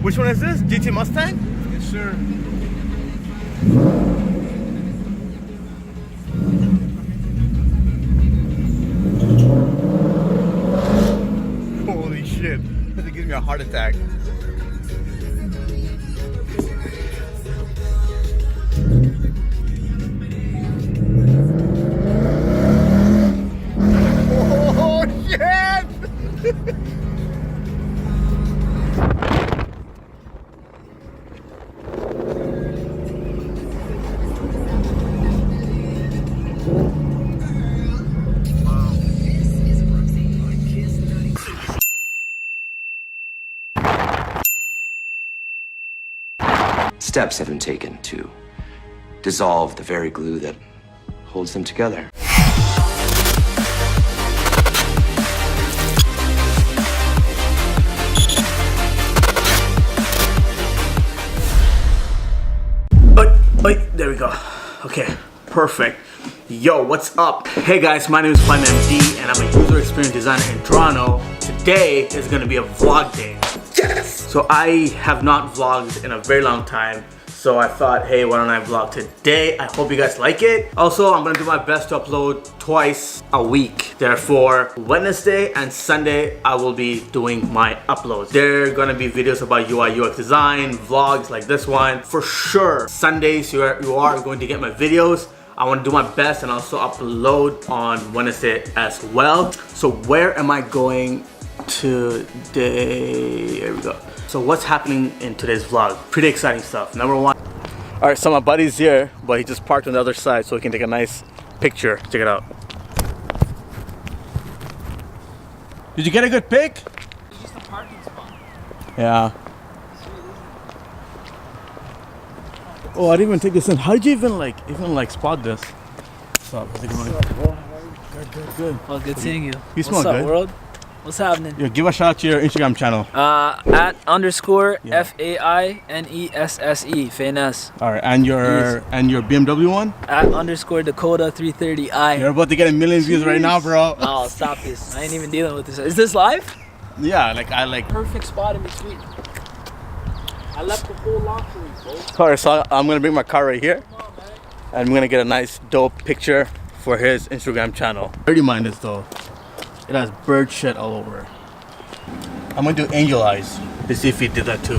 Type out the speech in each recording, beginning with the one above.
Which one is this? GT Mustang? Yes, sir. Holy shit. It gives me a heart attack. Oh shit! Steps have been taken to dissolve the very glue that holds them together. There we go. Okay, perfect. Yo, what's up? Hey guys, my name is MD and I'm a user experience designer in Toronto. Today is gonna be a vlog day. Yes! So I have not vlogged in a very long time. So I thought, hey, why don't I vlog today? I hope you guys like it. Also, I'm gonna do my best to upload twice a week. Therefore, Wednesday and Sunday, I will be doing my uploads. They're gonna be videos about UI, UX design, vlogs like this one. For sure, Sundays, you are going to get my videos. I want to do my best and also upload on Wednesday as well. So where am I going today? Here we go. So what's happening in today's vlog? Pretty exciting stuff. Number one. All right, so my buddy's here, but he just parked on the other side so he can take a nice picture. Check it out. Did you get a good pic? It's just a parking spot. Yeah. Oh, I didn't even take this in. How did you even spot this? What's up? How's it going? Good. Well, good seeing you. You smell What's up, good. world? What's happening? Yo, give a shout out to your Instagram channel. @ Yeah. FAINESSE, Fainess. All right, and your BMW one? @ Dakota 330i. You're about to get 1 million views right now, bro. Oh, stop this. I ain't even dealing with this. Is this live? Yeah, I like. Perfect spot in between. I left the whole lot for you, bro. Alright, so I'm gonna bring my car right here, and I'm gonna get a nice dope picture for his Instagram channel. I already mind this though. It has bird shit all over. I'm gonna do angel eyes to see if he did that too.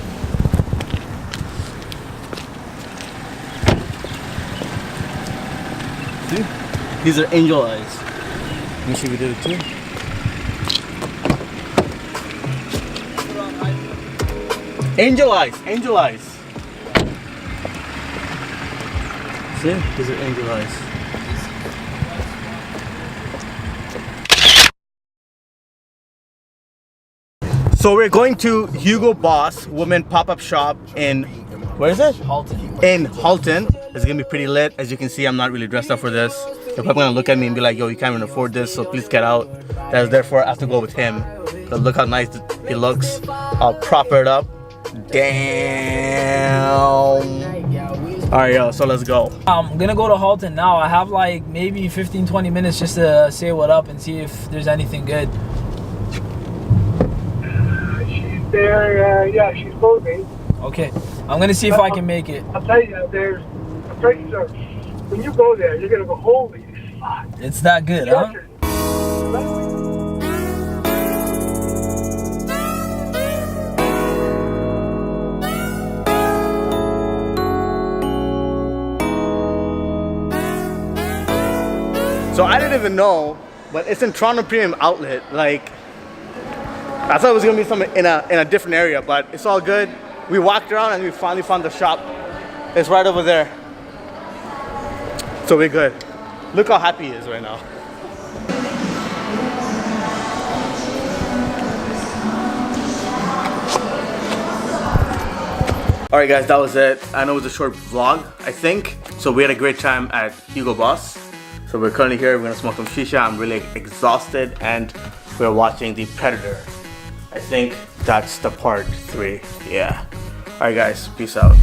See? These are angel eyes. Let me see if he did it too. Angel eyes, angel eyes. See? These are angel eyes. So we're going to Hugo Boss Women Pop-Up Shop in, where is it? Halton. In Halton. It's gonna be pretty lit. As you can see, I'm not really dressed up for this. They're probably gonna look at me and be like, yo, you can't even afford this, so please get out. That's therefore I have to go with him. But look how nice he looks. I'll prop it up. Damn. Alright, yo, so let's go. I'm gonna go to Halton now. I have like maybe 15-20 minutes just to say what up and see if there's anything good. She's there, yeah, she's closing. Okay, I'm gonna see if I can make it. I'll tell you, there's prices are, when you go there, you're gonna go, holy fuck. It's that good, huh? So I didn't even know, but it's in Toronto Premium Outlet. Like, I thought it was gonna be something in a different area, but it's all good. We walked around and we finally found the shop. It's right over there. So we're good. Look how happy he is right now. All right guys, that was it. I know it was a short vlog, I think. So we had a great time at Hugo Boss. So we're currently here, we're gonna smoke some shisha. I'm really exhausted and we're watching The Predator. I think that's the part 3, yeah. All right guys, peace out.